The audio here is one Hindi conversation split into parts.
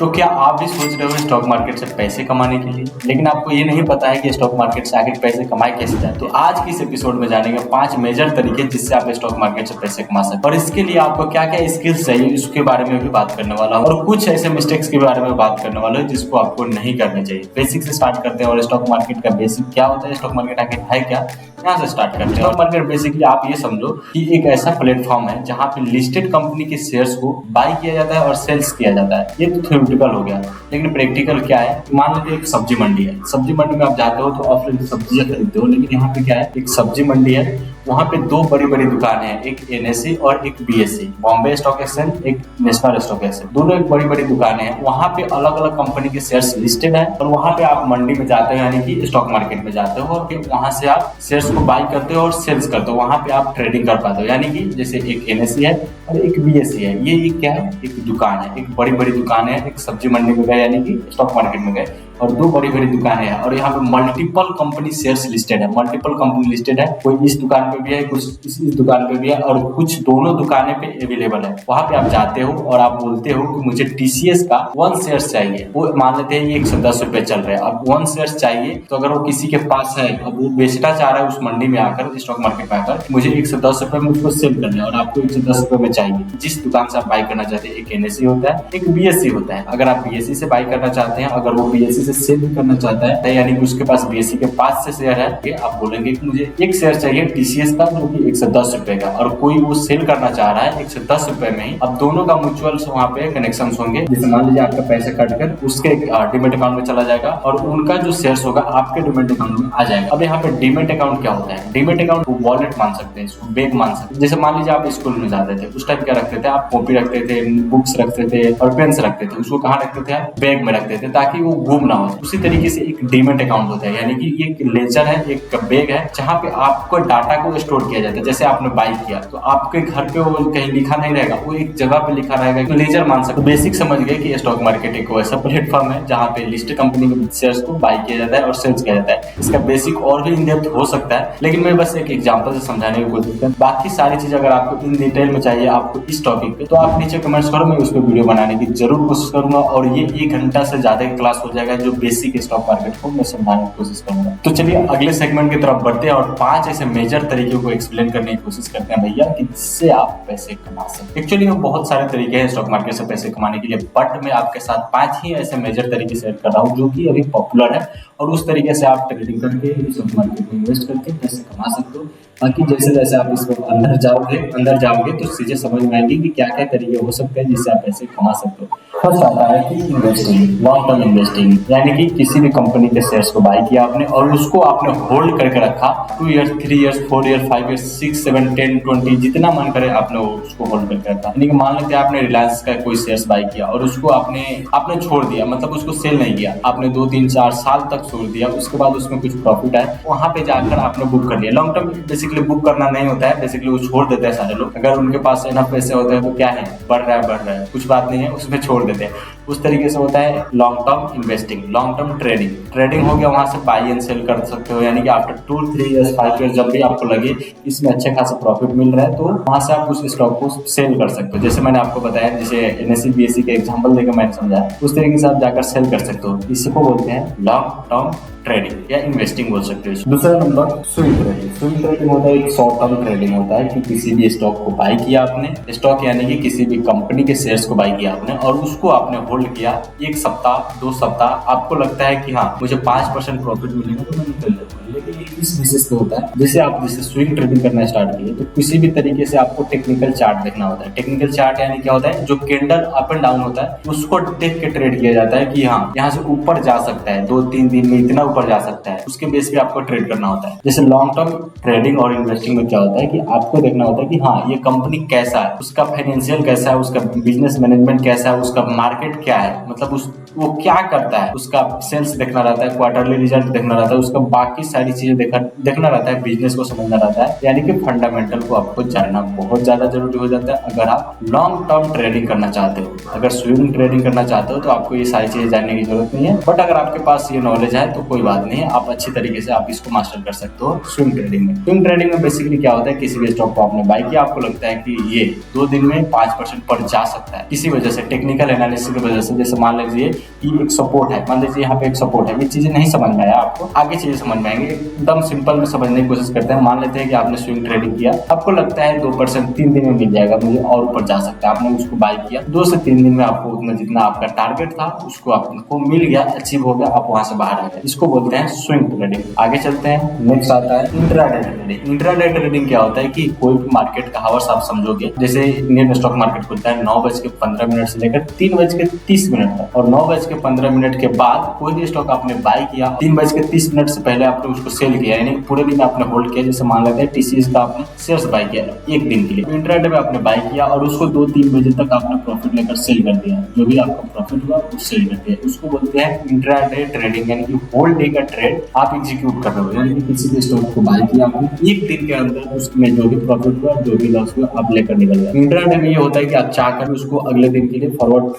तो क्या आप भी सोच रहे हो स्टॉक मार्केट से पैसे कमाने के लिए, लेकिन आपको ये नहीं पता है कि स्टॉक मार्केट से आखिर पैसे कमाए कैसे जाते हैं? तो आज की इस एपिसोड में जानेंगे 5 मेजर तरीके जिससे आप स्टॉक मार्केट से पैसे कमा सकते हैं, और इसके लिए आपको क्या क्या स्किल्स चाहिए उसके बारे में भी बात करने वाला हूँ, और कुछ ऐसे मिस्टेक्स के बारे में बात करने वाला हूँ जिसको आपको नहीं करनी चाहिए। बेसिक से स्टार्ट करते हैं, और स्टॉक मार्केट का बेसिक क्या होता है, स्टॉक मार्केट आखिर है क्या, यहाँ से स्टार्ट करते हैं। स्टॉक मार्केट बेसिकली आप ये समझो कि एक ऐसा प्लेटफॉर्म है जहाँ पे लिस्टेड कंपनी के शेयर्स को बाय किया जाता है और सेल्स किया जाता है। ये तो थ्योरेटिकल हो गया, लेकिन प्रैक्टिकल क्या है? मान लीजिए एक सब्जी मंडी है। सब्जी मंडी में आप जाते हो तो ऑफलाइन सब्जियां खरीदते हो, लेकिन यहाँ पे क्या है, एक सब्जी मंडी है, वहाँ पे दो बड़ी बड़ी दुकानें हैं, एक एनएसई और एक बीएसई, बॉम्बे स्टॉक एक्सचेंज, एक नेशनल स्टॉक एक्सचेंज। दोनों एक बड़ी बड़ी दुकानें हैं, वहाँ पे अलग अलग कंपनी के शेयर्स लिस्टेड है, और वहाँ पे आप मंडी में जाते हो यानी कि स्टॉक मार्केट में जाते हो, और फिर वहाँ से आप शेयर्स को बाय करते हो और सेल्स करते हो। वहाँ पे आप ट्रेडिंग कर पाते हो, यानी कि जैसे एक एनएसई है और एक बीएसई है। ये क्या है? एक दुकान है, एक बड़ी बड़ी दुकान है। एक सब्जी मंडी में गए यानी कि स्टॉक मार्केट में गए, और दो बड़ी बड़ी दुकानें हैं, और यहाँ पे मल्टीपल कंपनी शेयर्स लिस्टेड है। मल्टीपल कंपनी लिस्टेड है, कोई इस दुकान पे भी है, कुछ इस दुकान पे भी है, और कुछ दोनों दुकानें पे अवेलेबल है। वहां पे आप जाते हो और आप बोलते हो कि मुझे टीसीएस का 1 शेयर चाहिए। वो मान लेते हैं ये 110 रुपए चल रहे हैं, अब 1 शेयर चाहिए। तो अगर वो किसी के पास है, अब वो बेचना चाह रहा है उस मंडी में आकर, स्टॉक मार्केट में आकर, मुझे 110 रुपए में उसको सेल करना है, और आपको 110 रुपए में चाहिए। जिस दुकान से आप बाय करना चाहते हैं, एक एनएसई होता है, एक बीएसई होता है। अगर आप बीएसई से बाय करना चाहते हैं, अगर वो बीएसई से सेल भी करना चाहता है, यानी कि उसके पास बीएसई के 5 से शेयर है, कि आप बोलेंगे कि मुझे 1 शेयर चाहिए टीसीएस का जो कि 110 रुपए का, और कोई वो सेल करना चाह रहा है 110 रुपए में ही। अब दोनों का म्यूचुअल वहाँ पे कनेक्शन होंगे। जैसे मान लीजिए आपका पैसा कटकर उसके डीमेट अकाउंट में चला जाएगा, और उनका जो शेयर्स होगा आपके डीमेट अकाउंट में आ जाएगा। अब यहाँ पे डीमेट अकाउंट क्या होता है? डीमेट अकाउंट को वॉलेट मान सकते हैं, इसको बैग मान सकते हैं। जैसे मान लीजिए आप स्कूल में जाते थे, उस टाइम क्या रखते थे आप? कॉपी रखते थे, बुक्स रखते थे, और पेन्स रखते थे। उसको कहाँ रखते थे आप? बैग में रखते थे, ताकि वो गुम ना हो। उसी तरीके से एक डीमेट अकाउंट होता है, यानी कि एक लेजर है, एक बैग है, जहाँ पे आपको डाटा को स्टोर किया जाता है। जैसे आपने बाय किया तो आपके घर पे वो कहीं लिखा नहीं रहेगा, वो एक जगह पे लिखा रहेगा, तो लेजर मान सकते। बेसिक समझ गए कि स्टॉक मार्केट एक ऐसा प्लेटफॉर्म है जहाँ पे लिस्टेड कंपनी के शेयर्स को बाय किया जाता है और सेल्स किया जाता है। इसका बेसिक और भी इन डेप्थ हो सकता है, लेकिन मैं बस एक एग्जांपल से समझाने की कोशिश करूँ। बाकी सारी चीज अगर आपको इन डिटेल में चाहिए आपको इस टॉपिक पे, तो आप नीचे कमेंट्स करो, मैं उस पर वीडियो बनाने की जरूर कोशिश करूंगा, और ये 1 घंटा से ज्यादा की क्लास हो जाएगा जो बेसिक स्टॉक मार्केट को मैं समझाने की कोशिश करूंगा। तो चलिए अगले सेगमेंट की तरफ बढ़ते हैं, और 5 ऐसे मेजर तरीकों को एक्सप्लेन करने की कोशिश करते हैं भैया, कि जिससे आप पैसे कमा सकते हैं। एक्चुअली में बहुत सारे तरीके हैं स्टॉक मार्केट से पैसे कमाने के लिए, बट मैं आपके साथ 5 ही ऐसे मेजर तरीके शेयर कर रहा हूँ जो कि अभी पॉपुलर है, और उस तरीके से आप ट्रेडिंग करके स्टॉक मार्केट में इन्वेस्ट करके पैसे कमा सकते हो। बाकी जैसे जैसे आप इसमें अंदर जाओगे तो चीजें समझ में आएंगी कि क्या क्या तरीके हो सकते हैं जिससे आप पैसे कमा सकते हो। फर्स्ट आता है कि इन्वेस्टिंग, लॉन्ग टर्म इन्वेस्टिंग, यानी कि किसी भी कंपनी के शेयर्स को बाय किया आपने और उसको आपने होल्ड करके रखा 2 इयर्स, 3 इयर्स, 4 इयर्स, 5 इयर्स, 6, 7, 10, 20, जितना मन करे आपने उसको होल्ड करके रखा। यानी कि मान लेते हैं आपने रिलायंस का कोई शेयर्स बाय किया और उसको आपने छोड़ दिया, मतलब उसको सेल नहीं किया, आपने 2, 3, 4 साल तक छोड़ दिया। उसके बाद उसमें कुछ प्रॉफिट आया, वहां पे जाकर आपने बुक कर लिया। लॉन्ग टर्म बेसिकली बुक करना नहीं होता है, बेसिकली वो छोड़ देते हैं सारे लोग। अगर उनके पास इनफ पैसे होते हैं तो क्या है, बढ़ रहा है कुछ बात नहीं है, उसमें छोड़ देते हैं। उस तरीके से होता है long term investing. Long term trading हो गया, वहां से बाय एंड सेल कर सकते हो, यानी कि आफ्टर 2, 3 इयर्स, 5 इयर्स जब भी आपको लगे इसमें अच्छे खासा प्रॉफिट मिल रहा है तो वहां से आप उस स्टॉक को सेल कर सकते हो। जैसे मैंने आपको बताया, जैसे एनएसई बीएसई के एग्जांपल देकर मैंने समझाया, उस तरीके से आप जाकर सेल कर सकते हो। इसको बोलते हैं लॉन्ग टर्म ट्रेडिंग या इन्वेस्टिंग बोल सकते हो। दूसरा number swing trading. Swing trading होता है एक शॉर्ट टर्म ट्रेडिंग होता है कि किसी भी स्टॉक को बाय किया आपने, स्टॉक यानी कि किसी भी कंपनी के शेयर्स को बाय किया आपने और उसको आपने होल्ड किया 1 सप्ताह 2 सप्ताह, आपको लगता है कि हाँ मुझे 5% प्रॉफिट मिलेगा तो मैं निकल जाऊंगा। लेकिन ये किस बेसिस पे होता है? जैसे स्विंग ट्रेडिंग करना स्टार्ट किए तो किसी भी तरीके से आपको टेक्निकल चार्ट देखना होता है। टेक्निकल चार्ट यानी क्या होता है? जो कैंडल अप एंड डाउन होता है उसको देख के ट्रेड किया जाता है कि हाँ यहाँ से ऊपर जा सकता है, 2-3 दिन में इतना ऊपर जा सकता है, उसके बेस पे आपको ट्रेड करना होता है। जैसे लॉन्ग टर्म ट्रेडिंग और इन्वेस्टिंग में क्या होता है कि आपको देखना होता है कि हाँ ये कंपनी कैसा है, उसका फाइनेंशियल कैसा है, उसका बिजनेस मैनेजमेंट कैसा है, उसका मार्केट क्या है, मतलब वो क्या करता है, उसका सेल्स देखना रहता है, क्वार्टरली रिजल्ट देखना रहता है, उसका बाकी सारी सारी चीजें देखना रहता है, बिजनेस को समझना रहता है, यानी कि फंडामेंटल को आपको जानना बहुत ज्यादा जरूरी हो जाता है अगर आप लॉन्ग टर्म ट्रेडिंग करना चाहते हो। अगर स्विंग ट्रेडिंग करना चाहते हो तो आपको ये सारी चीजें जानने की जरूरत नहीं है, बट अगर आपके पास ये नॉलेज है तो कोई बात नहीं है, आप अच्छी तरीके से आप इसको मास्टर कर सकते हो स्विंग ट्रेडिंग में। स्विंग ट्रेडिंग में बेसिकली क्या होता है, किसी भी स्टॉक को आपने बाय किया, आपको लगता है कि ये 2 दिन में 5% पर जा सकता है, किसी वजह से टेक्निकल एनालिसिस की वजह से, जैसे मान लीजिए कि एक सपोर्ट है, मान लीजिए यहाँ पे एक सपोर्ट है, ये चीजें नहीं समझ में आया आपको, आगे चीजें समझ में आएंगे, एकदम सिंपल में समझने की कोशिश करते हैं। मान लेते हैं कि आपने स्विंग ट्रेडिंग किया, आपको लगता है 2% 3 दिन में मिल जाएगा, मुझे और ऊपर जा सकता है, आपने उसको बाय किया, 2 से 3 दिन में आपको उतना जितना आपका टारगेट था उसको आपको मिल गया, अचीव हो गया, आप वहां से बाहर आ गए, इसको बोलते हैं स्विंग ट्रेडिंग। आगे चलते हैं, नेक्स्ट आता है इंट्राडे ट्रेडिंग। इंट्राडे ट्रेडिंग क्या होता है कि कोई भी मार्केट का हावर्स आप समझोगे, जैसे इंडियन स्टॉक मार्केट खुलता है 9:15 से लेकर 3:30 तक, और 9:15 के बाद कोई भी स्टॉक आपने बाय किया, 3:30 से पहले आपने उसको सेल किया, यानी पूरे दिन आपने होल्ड किया, जैसे मान लेते हैं टीसीएस का आपने शेयर्स बाय किया एक दिन के लिए, इंट्राडे में आपने बाय किया और उसको 2-3 बजे तक आपने प्रॉफिट लेकर सेल कर दिया, जो भी आपका प्रॉफिट हुआ वो सेल कर दिया, उसको बोलते हैं इंट्राडे ट्रेडिंग, यानी कि होल डे का ट्रेड आप एग्जीक्यूट कर रहे हो, यानी कि किसी भी स्टॉक को बाय किया आपने एक दिन के अंदर, उसमें जो भी प्रॉफिट हुआ जो भी लॉस हुआ आप लेकर निकल गए। इंट्राडे में ये होता है कि आप चाहकर उसको अगले दिन के लिए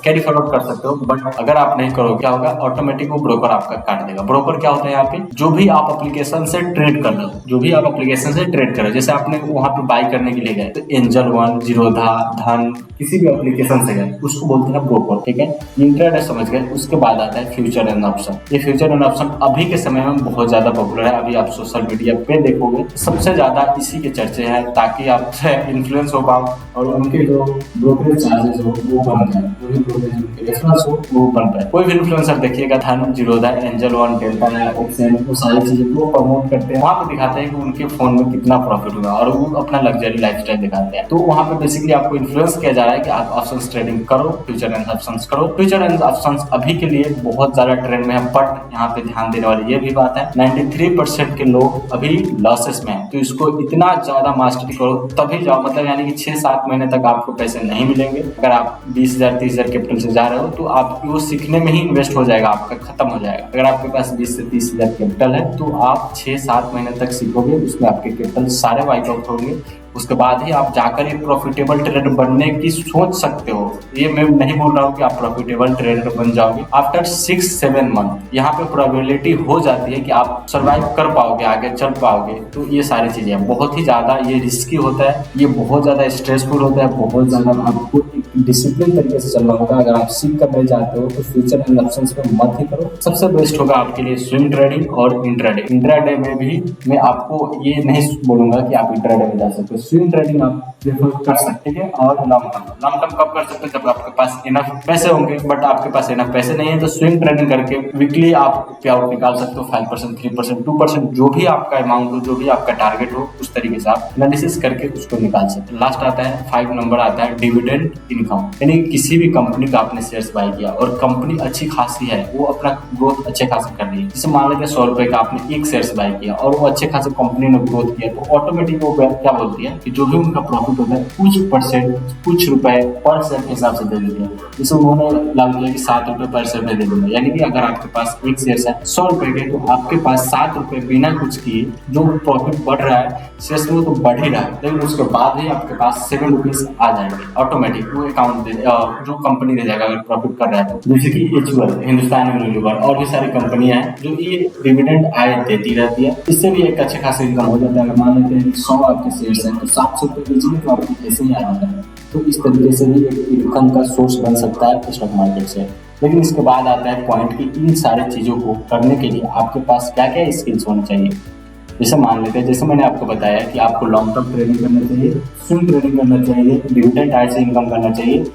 कैरी फॉरवर्ड कर सकते हो, बट अगर आप नहीं करोगे क्या होगा, ऑटोमेटिक वो ब्रोकर आपका काट देगा। ब्रोकर क्या होता है, यहाँ पे जो भी आप एप्लीकेशन से ट्रेड कर रहे हो, जो भी आप एप्लीकेशन से ट्रेड कर रहे हो, जैसे आपने वहां पे बाय करने के लिए गए तो एंजल वन, जीरोधा, धन, किसी भी एप्लीकेशन से गए, उसको बोलते हैं ब्रोकर, ठीक है। इंट्राडे समझ गए। उसके बाद आता है फ्यूचर एंड ऑप्शन। ये फ्यूचर एंड ऑप्शन अभी के समय में बहुत ज्यादा पॉपुलर है, अभी आप सोशल मीडिया पे देखोगे सबसे ज्यादा इसी के चर्चे हैं, ताकि आपसे इन्फ्लुएंस हो पाओ और उनके जो ब्रोकरेज चार्जेस हो वो बन जाए, जो भी ब्रोकरेज उनके रेफरेंस हो वो बन पाए। कोई भी इन्फ्लुएंसर देखिएगा, Dhan, Zerodha, Angel One, Delta, Excel, वो सारी चीजें वो प्रमोट करते हैं, वहां पे दिखाते हैं कि उनके फोन में कितना प्रॉफिट हुआ और वो अपना लग्जरी लाइफस्टाइल दिखाते हैं। तो वहां पे बेसिकली आपको इन्फ्लुएंस किया जा रहा है कि आप ऑप्शंस ट्रेडिंग करो, फ्यूचर एंड ऑप्शंस करो। फ्यूचर एंड ऑप्शंस अभी के लिए बहुत ज्यादा ट्रेंड में है, बट यहाँ पे ध्यान देने वाली ये भी बात है, 93% के लोग अभी लॉसेस में है, तो इसको इतना ज्यादा मास्टरी करो तभी जाओ, मतलब यानी कि 6-7 महीने तक आपको पैसे नहीं मिलेंगे। अगर आप 20,000 30,000 कैपिटल से जा रहे हो तो आप वो सीखने में ही इन्वेस्ट हो जाएगा, आपका खत्म हो जाएगा। अगर आपके पास 20 से 30,000 कैपिटल है तो आप 6-7 महीने तक सीखोगे, उसमें आपके कैपिटल सारे वाइप आउट होंगे, उसके बाद ही आप जाकर एक प्रॉफिटेबल ट्रेडर बनने की सोच सकते हो। ये मैं नहीं बोल रहा हूँ कि आप प्रॉफिटेबल ट्रेडर बन जाओगे आफ्टर 6-7 मंथ, यहाँ पे प्रोबेबिलिटी हो जाती है कि आप सर्वाइव कर पाओगे, आगे चल पाओगे। तो ये सारी चीजें बहुत ही ज्यादा ये रिस्की होता है, ये बहुत ज्यादा स्ट्रेसफुल होता है, बहुत ज्यादा आपको डिसिप्लिन तरीके से चलना होगा। अगर आप सीख कर नहीं जाते हो तो फ्यूचर एंड ऑप्शंस में मत ही करो। सबसे बेस्ट होगा आपके लिए स्विंग ट्रेडिंग और इंट्राडे। इंट्राडे में भी मैं आपको ये नहीं बोलूंगा कि आप इंट्राडे में जा सकते हो, स्विंग ट्रेडिंग आप प्रेफर कर सकते हैं। और लॉन्ग टर्म कब कर सकते हैं, जब आपके पास इनफ पैसे होंगे, बट आपके पास इनफ पैसे नहीं है तो स्विंग ट्रेडिंग करके वीकली आप पे आउट निकाल सकते हो, 5%, 3%, 2%, जो भी आपका अमाउंट हो, जो भी आपका टारगेट हो, उस तरीके से आप एनालिसिस करके उसको निकाल सकते हैं। लास्ट आता है 5 नंबर आता है डिविडेंड इनकम, यानी किसी भी कंपनी का आपने शेयर्स बाय किया और कंपनी अच्छी खासी है, वो अपना ग्रोथ अच्छे खासे कर रही है, जैसे मान लेते हैं 100 रुपए का आपने एक शेयर्स बाय किया और वो अच्छे खासे कंपनी ने ग्रोथ किया, तो ऑटोमेटिक वो क्या बोलती है कि जो भी उनका प्रॉफिट होता है कुछ परसेंट, कुछ रुपए पर शेयर के हिसाब से दे देते हैं। जैसे उन्होंने लागू किया कि 7 रुपए पर शेयर दे दूंगा, यानी कि अगर आपके पास एक शेयर है 100 रुपए के, तो आपके पास 7 रुपए बिना कुछ किए जो प्रॉफिट बढ़ रहा है शेयर्स में तो बढ़ ही रहा है, लेकिन उसके बाद ही आपके पास 7 रुपीज आ जाएंगे ऑटोमेटिक, वो अकाउंट जो कंपनी दे जाएगा अगर प्रॉफिट कर रहा है तो। जैसे कि एचयूएल, हिंदुस्तान यूनिलीवर और भी सारी कंपनियां हैं जो ये डिविडेंड आय देती रहती है, इससे भी एक अच्छे खासे इनकम हो जाता है। अगर मान लेते हैं 100 आपके शेयर्स हैं तो 700 रुपए बेचेंगे तो आपको ऐसे ही आ जाता है, तो इस तरीके से भी एक इनकम का सोर्स बन सकता है स्टॉक मार्केट से। लेकिन इसके बाद आता है पॉइंट कि इन सारी चीजों को करने के लिए आपके पास क्या क्या स्किल्स होनी चाहिए। जैसे मान लेते हैं, जैसे मैंने आपको बताया कि आपको लॉन्ग टर्म ट्रेडिंग करना चाहिए, स्विंग ट्रेडिंग करना चाहिए, डिविडेंड आय से इनकम करना चाहिए,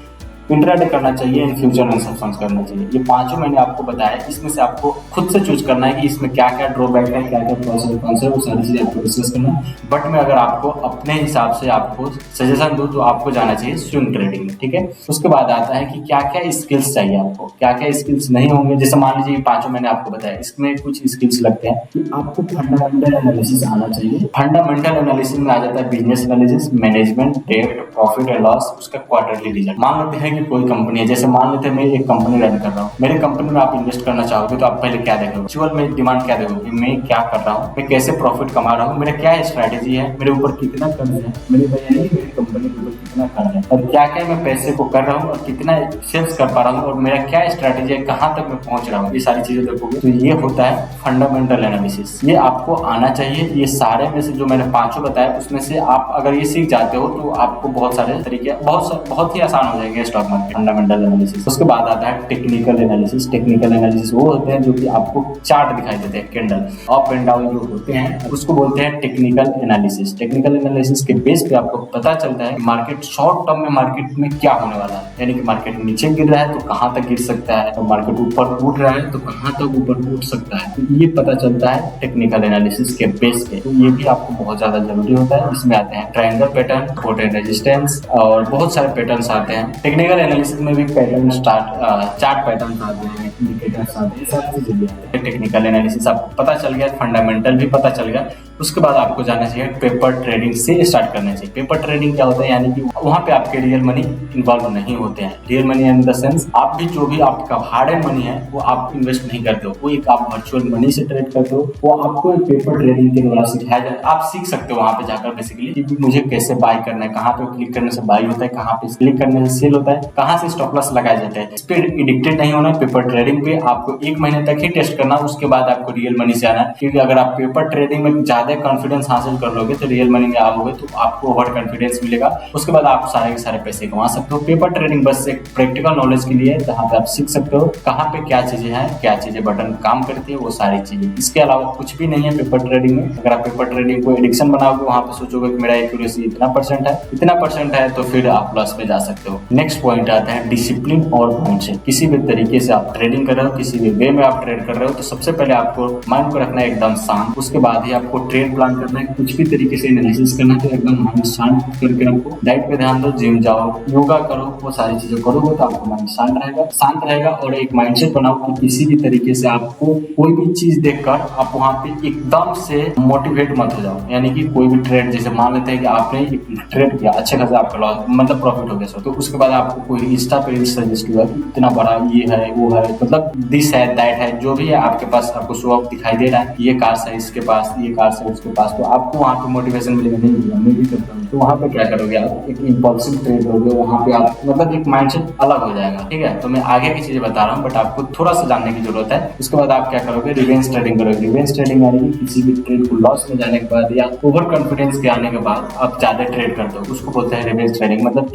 इंट्राडे करना चाहिए एंड फ्यूचर एंड ऑप्शंस करना चाहिए। ये पांचों मैंने आपको बताया, इसमें से आपको खुद से चूज करना है कि इसमें क्या क्या ड्रॉबैक है, क्या क्या प्रोस और कॉन्स है, वो सारी चीजें आपको डिस्कस करना है। बट मैं अगर आपको अपने हिसाब से आपको सजेशन दूं तो आपको जाना चाहिए स्विंग ट्रेडिंग में, ठीक है। उसके बाद आता है कि क्या क्या स्किल्स चाहिए आपको, क्या क्या स्किल्स नहीं होंगे। जैसे मान लीजिए पांचों मैंने आपको बताया, इसमें कुछ स्किल्स लगते हैं कि आपको फंडामेंटल एनालिसिस आना चाहिए। फंडामेंटल एनालिसिस में आ जाता है business analysis, management, debt, profit and loss, उसका क्वार्टरली रिजल्ट। मान लेते हैं कि कोई कंपनी है, जैसे मान लेते हैं मैं एक कंपनी रन कर रहा हूँ, मेरे कंपनी में आप इन्वेस्ट करना चाहोगे तो आप पहले क्या देखोगे, एक्चुअल में डिमांड क्या देखोगे, मैं क्या कर रहा हूँ, मैं कैसे प्रॉफिट कमा रहा हूँ, मेरा क्या स्ट्रैटेजी है, मेरे ऊपर कितना कर्ज है, मेरी कंपनी के ऊपर कितना कर्ज है, और क्या क्या मैं पैसे को कर रहा हूँ और कितना सेल्स कर पा रहा हूँ, और मेरा क्या स्ट्रैटेजी है, कहाँ तक मैं पहुंच रहा हूँ, ये सारी चीजें देखोगे तो ये होता है फंडामेंटल एनालिसिस। ये आपको आना चाहिए। ये सारे में से जो मैंने पांचों बताया उसमें से आप अगर ये सीख जाते हो तो आपको बहुत सारे तरीके बहुत ही आसान हो जाएंगे स्टॉक मार्केट। फंडामेंटल एनालिसिस, उसके बाद आता है टेक्निकल एनालिसिस। टेक्निकल एनालिसिस वो होते हैं जो कि आपको चार्ट दिखाई देते हैं, कैंडल अप एंड डाउन जो होते हैं, उसको बोलते हैं टेक्निकल एनालिसिस। टेक्निकल एनालिसिस के बेस पे आपको पता चलता है मार्केट शॉर्ट टर्म में मार्केट में क्या होने वाला है, यानी कि मार्केट नीचे गिर रहा है तो कहाँ तक गिर सकता है, और मार्केट ऊपर उठ रहा है तो कहाँ तक ऊपर उठ सकता है, तो ये पता चलता है टेक्निकल एनालिसिस के बेस पे। तो ये भी आपको बहुत ज्यादा जरूरी होता है। इसमें आते हैं triangle pattern, support and resistance, और बहुत सारे पैटर्न्स आते हैं। टेक्निकल एनालिसिस में भी पैटर्न चार्ट पैटर्न आते हैं, इंडिकेटर्स आते हैं, सब चीजें भी आते हैं। टेक्निकल एनालिसिस आपको पता चल गया, फंडामेंटल भी पता चल गया। उसके बाद आपको जाना चाहिए पेपर ट्रेडिंग से स्टार्ट करना चाहिए। पेपर ट्रेडिंग क्या होता है, यानी कि वहाँ पे आपके रियल मनी इन्वॉल्व नहीं होते हैं। Real money in the sense आप भी जो भी आपका हार्ड एंड मनी है वो आप इन्वेस्ट नहीं करते हो, वो एक आप वर्चुअल मनी से ट्रेड करते हो। वो आपको एक पेपर ट्रेडिंग के द्वारा सिखाया जाए, आप सीख सकते हो वहाँ पे जाकर बेसिकली कि मुझे कैसे बाय करना है, कहाँ पे क्लिक करने से बाय होता है, कहाँ पे क्लिक करने से सेल होता है, कहाँ से स्टॉप लॉस लगाए जाते हैं। इस पे एडिक्टेड नहीं होना है। पेपर ट्रेडिंग पे आपको 1 महीने तक ही टेस्ट करना, उसके बाद आपको रियल मनी से आना है। क्योंकि अगर आप पेपर ट्रेडिंग में ज्यादा कॉन्फिडेंस हासिल कर लोगे तो रियल मनी में आओगे तो आपको ओवर कॉन्फिडेंस मिलेगा, उसके बाद आप सारे के सारे पैसे कमा सकते हो। पेपर ट्रेडिंग बस एक प्रैक्टिकल नॉलेज के लिए, जहाँ पे आप सीख सकते हो कहाँ पे क्या चीजें हैं, क्या चीजें बटन काम करती है, वो सारी चीजें। इसके अलावा कुछ भी नहीं है पेपर ट्रेडिंग में। अगर आप पेपर ट्रेडिंग को एडिक्शन बनाओगे, वहाँ पे सोचोगे कि मेरा एक्यूरेसी इतना परसेंट है, तो फिर आप प्लस में जा सकते हो। नेक्स्ट पॉइंट आता है डिसिप्लिन और माइंडसेट। किसी भी तरीके से आप ट्रेडिंग कर रहे हो, किसी भी वे में आप ट्रेड कर रहे हो, तो सबसे पहले आपको माइंड को रखना है एकदम शांत। उसके बाद ही आपको ट्रेड प्लान करना है, कुछ भी तरीके से एनालिसिस करना है, तो एकदम माइंड शांत करके आपको डाइट पे ध्यान दो, जिम जाओ, योगा करो, वो सारी चीजें करोगे तो आपको माइंड शांत रहेगा। और एक माइंडसेट बनाओ कि किसी भी तरीके से आपको कोई भी चीज देखकर आप वहां पे एकदम से मोटिवेट मत हो जाओ। यानी कि कोई भी ट्रेड, जैसे मान लेते हैं कि आपने एक ट्रेड किया, अच्छे खासा आपका लॉस मतलब प्रॉफिट हो गया, तो उसके बाद आपको कोई इंस्टा पे सजेस्ट हुआ कि इतना बड़ा ये है वो है, मतलब दिस है दैट है, जो भी है आपके पास आपको शो ऑफ दिखाई दे रहा है, ये कार है इसके पास, ये कार है उसके पास, तो आपको वहाँ पे मोटिवेशन मिलेगा, नहीं मिलेगा, मैं भी करता हूँ। तो वहाँ पे क्या करोगे आप, एक इम्पल्सिव ट्रेड होगे, वहाँ पे आप मतलब एक माइंडसेट अलग हो जाएगा। ठीक है, तो मैं आगे की चीजें बता रहा हूँ, बट आपको थोड़ा सा जानने की जरूरत है। उसके बाद आप क्या करोगे, रिवेंज ट्रेडिंग करोगे। रिवेंज ट्रेडिंग यानी कि किसी भी ट्रेड को लॉस में जाने के बाद या ओवर कॉन्फिडेंस के आने के बाद आप ज्यादा ट्रेड करते हो, उसको बोलते हैं रिवेंज ट्रेडिंग। मतलब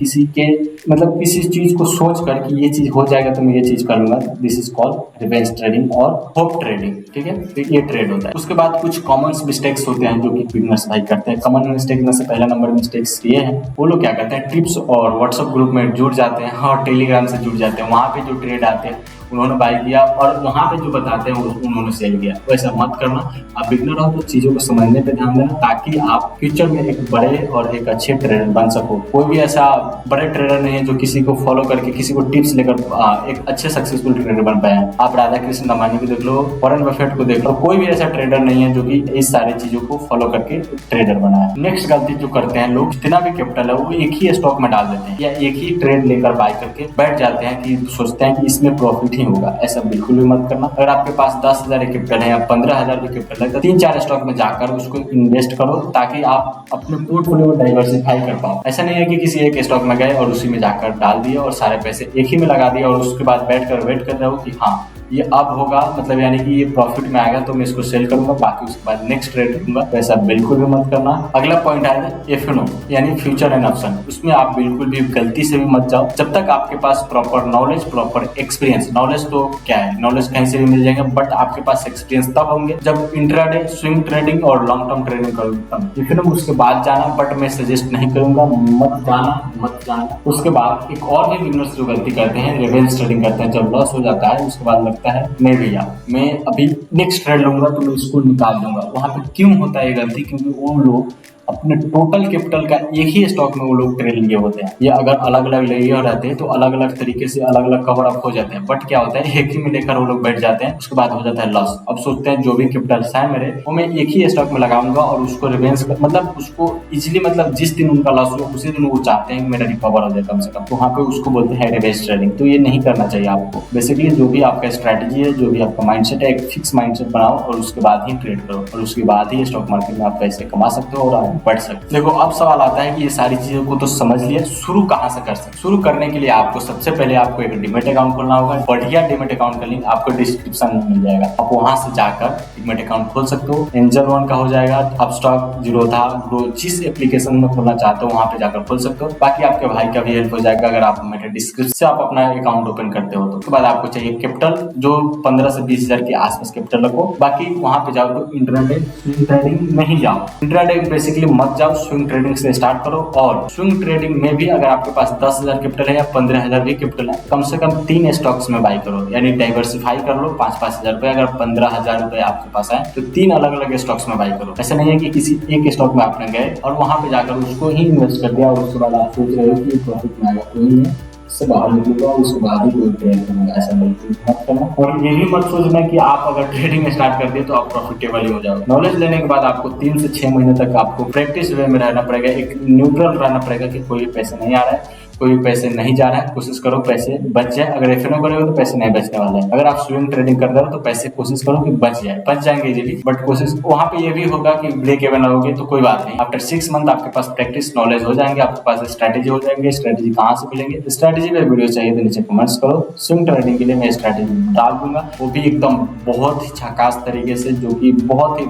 किसी चीज को सोच कर कि ये चीज हो जाएगा तो मैं ये चीज कर लूंगा, this is called revenge trading और होप ट्रेडिंग। ठीक है, तो ये ट्रेड होता है। उसके बाद कुछ कॉमन मिस्टेक्स होते हैं जो कि बिगनर्स भाई करते हैं। कॉमन मिस्टेक में से पहला नंबर मिस्टेक्स ये है, वो लोग क्या करते हैं, ट्रिप्स और व्हाट्सएप ग्रुप में जुड़ जाते हैं और टेलीग्राम से जुड़ जाते हैं। वहाँ पे जो ट्रेड आते हैं उन्होंने बाय किया और वहाँ पे जो बताते हैं उन्होंने सेल किया। वैसा मत करना। आप बिगनर हो तो चीजों को समझने पे ध्यान देना, ताकि आप फ्यूचर में एक बड़े और एक अच्छे ट्रेडर बन सको। कोई भी ऐसा बड़े ट्रेडर नहीं है जो किसी को फॉलो करके, किसी को टिप्स लेकर एक अच्छे सक्सेसफुल ट्रेडर बन पाए हैं। आप राधा कृष्ण अंबानी को देख लो, वॉरेन बफेट को देख लो, कोई भी ऐसा ट्रेडर नहीं है जो कि इस सारी चीजों को फॉलो करके ट्रेडर बना है। नेक्स्ट गलती जो करते हैं लोग, जितना भी कैपिटल है वो एक ही स्टॉक में डाल देते हैं या एक ही ट्रेड लेकर बाय करके बैठ जाते हैं कि सोचते हैं कि इसमें प्रॉफिट ही होगा। ऐसा बिल्कुल भी मत करना। अगर आपके पास 10,000 कैपिटल है या 15,000 कैपिटल है तो 3-4 स्टॉक में जाकर उसको इन्वेस्ट करो, ताकि आप अपने पोर्टफोलियो को डाइवर्सिफाई कर पाओ। ऐसा नहीं है कि किसी एक स्टॉक में गए और उसी में जाकर डाल दिए और सारे पैसे एक ही में लगा दिए और उसके बाद बैठकर वेट कर रहे हो कि हाँ ये अब होगा, मतलब यानी कि ये प्रॉफिट में आएगा तो मैं इसको सेल करूंगा, बाकी उसके बाद नेक्स्ट ट्रेड लूंगा। वैसा बिल्कुल भी मत करना। अगला पॉइंट आएगा एफएनओ यानी फ्यूचर एंड ऑप्शन। उसमें आप बिल्कुल भी गलती से भी मत जाओ जब तक आपके पास proper knowledge, proper experience. Knowledge तो क्या है, नॉलेज कहीं से भी मिल जाएगा, बट आपके पास एक्सपीरियंस तब होंगे जब इंट्राडे, स्विंग ट्रेडिंग और लॉन्ग टर्म ट्रेडिंग करोगे। एफएनओ उसके बाद जाना, बट मैं सजेस्ट नहीं करूंगा, मत जाना। उसके बाद एक और भी बिगिनर्स जो गलती करते हैं, रिवेंज ट्रेडिंग करते हैं। जब लॉस हो जाता है उसके बाद लगता है नहीं भैया मैं अभी नेक्स्ट ट्रेड लूंगा तो मैं इसको निकाल दूंगा। वहां पे क्यों होता है ये गलती, क्योंकि वो लोग अपने टोटल कैपिटल का एक ही स्टॉक में वो लोग ट्रेड लिए होते हैं। ये अगर अलग अलग लिए रहते हैं तो अलग अलग तरीके से अलग अलग कवर अप हो जाते हैं, बट क्या होता है एक ही में लेकर वो लोग बैठ जाते हैं, उसके बाद हो जाता है लॉस। अब सोचते हैं जो भी कैपिटल है मेरे वो मैं एक ही स्टॉक में लगाऊंगा और उसको रिवेंस मतलब उसको इजिली मतलब जिस दिन उनका लॉस हुआ उसी दिन वो चाहते हैं कि मेरा रिकवर हो जाए कम से कम, तो वहाँ पे उसको बोलते हैं रिवर्स ट्रेडिंग। तो ये नहीं करना चाहिए आपको। बेसिकली जो भी आपका स्ट्रैटेजी है, जो भी आपका माइंडसेट है, एक फिक्स माइंडसेट बनाओ और उसके बाद ही ट्रेड करो और उसके बाद ही स्टॉक मार्केट में आप पैसे कमा सकते हो और आगे बढ़ सकते हो। देखो अब सवाल आता है कि ये सारी चीजों को तो समझ लिया, शुरू कहाँ से कर सकते। शुरू करने के लिए आपको सबसे पहले आपको एक डीमैट अकाउंट खोलना होगा। बढ़िया डीमैट अकाउंट का लिंक आपको डिस्क्रिप्शन में मिल जाएगा, आप वहां से जाकर डीमैट अकाउंट खोल सकते हो। एंजल वन का हो जाएगा, अपस्टॉक, जीरोधा, ग्रो, जिस एप्लीकेशन में खोलना चाहते हो वहां पे जाकर खोल सकते हो। बाकी आपके भाई का भी हेल्प हो जाएगा अगर आप मेरे डिस्क्रिप्शन से आप अपना अकाउंट ओपन करते हो तो। उसके बाद आपको चाहिए कैपिटल, जो 15 से 20 हजार के आसपास कैपिटल रखो। बाकी वहां पे जाओ तो इंट्राडे स्विंग ट्रेडिंग नहीं जाओ, इंट्राडे बेसिकली मत जाओ, स्विंग ट्रेडिंग से स्टार्ट करो। और स्विंग ट्रेडिंग में भी अगर आपके पास 10,000 कैपिटल है या 15,000 भी कैपिटल है, कम से कम 3 स्टॉक्स में बाई करो, यानी डाइवर्सिफाई कर लो। 5-5 हजार रुपए, अगर 15,000 रुपए आपके पास है तो 3 अलग अलग स्टॉक्स में बाई करो। ऐसा नहीं है कि किसी एक स्टॉक में आपने गए और वहां पे जाकर उसको ही इन्वेस्ट कर दिया और उसके बाद आप सोच रहे हो कि प्रॉफिट में आएगा, कोई नहीं, इससे बाहर निकलूंगा और उसके बाद ही कोई ट्रेड करूंगा। ऐसा बिल्कुल मत करना। और ये भी मत सोचना कि आप अगर ट्रेडिंग स्टार्ट कर दिए तो आप प्रॉफिटेबल ही हो जाओगे। नॉलेज लेने के बाद आपको 3 से 6 महीने तक आपको प्रैक्टिस वे में रहना पड़ेगा, एक न्यूट्रल रहना पड़ेगा कि कोई पैसे नहीं आ रहा है, कोई पैसे नहीं जा रहा है, कोशिश करो पैसे बच जाए। अगर एफएनओ करोगे तो पैसे नहीं बचने वाले हैं। अगर आप स्विंग ट्रेडिंग कर रहे हो तो पैसे कोशिश करो कि बच जाए, बच जाएंगे इजीली, बट कोशिश वहां पे ये भी होगा कि ब्रेक इवन होगे तो कोई बात नहीं। आफ्टर 6 मंथ आपके पास प्रैक्टिस नॉलेज हो जाएंगे, आपके पास स्ट्रैटेजी हो जाएंगे। स्ट्रैटेजी कहाँ से मिलेंगे, स्ट्रैटेजी में वीडियो चाहिए तो नीचे कमेंट्स करो। स्विंग ट्रेडिंग के लिए मैं स्ट्रैटेजी डाल दूंगा, वो भी एकदम बहुत ही झकास तरीके से, जो कि बहुत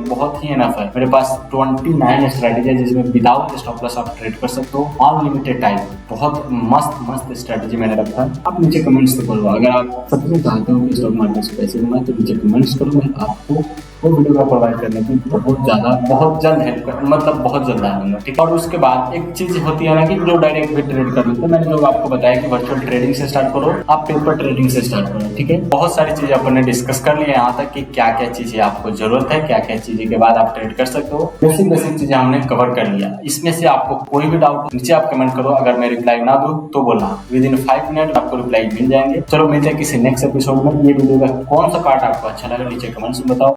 ही इनफ है। मेरे पास 29 स्ट्रैटेजी है जिसमें विदाउट स्टॉप लॉस आप ट्रेड कर सकते हो अनलिमिटेड टाइम। बहुत मस्त स्ट्रैटेजी मैंने रखा है। आप नीचे कमेंट्स तो करो, अगर आप सच में चाहते हो कि स्टॉक मार्केट से पैसे कमाए तो नीचे कमेंट्स करो, मैं आपको वो वीडियो का प्रोवाइड करने की बहुत जल्द हेल्प कर, मतलब बहुत जल्द आ दूंगा, ठीक है। और उसके बाद एक चीज होती है ना कि जो डायरेक्ट भी ट्रेड कर लेते हैं, मैंने जो आपको बताया कि वर्चुअल ट्रेडिंग से स्टार्ट करो, आप पेपर ट्रेडिंग से स्टार्ट करो, ठीक है। बहुत सारी चीजें अपन ने डिस्कस कर लिया यहाँ तक कि क्या क्या चीजें आपको जरूरत है, क्या क्या चीजें के बाद आप ट्रेड कर सकते हो। बेसिक चीजें हमने कवर कर लिया। इसमें से आपको कोई भी डाउट नीचे आप कमेंट करो, अगर मैं रिप्लाई ना दूं तो बोलना, विदिन 5 मिनट आपको रिप्लाई मिल जाएंगे। चलो मिलते हैं किसी नेक्स्ट एपिसोड में। ये वीडियो का कौन सा पार्ट आपको अच्छा लगा नीचे कमेंट्स में बताओ।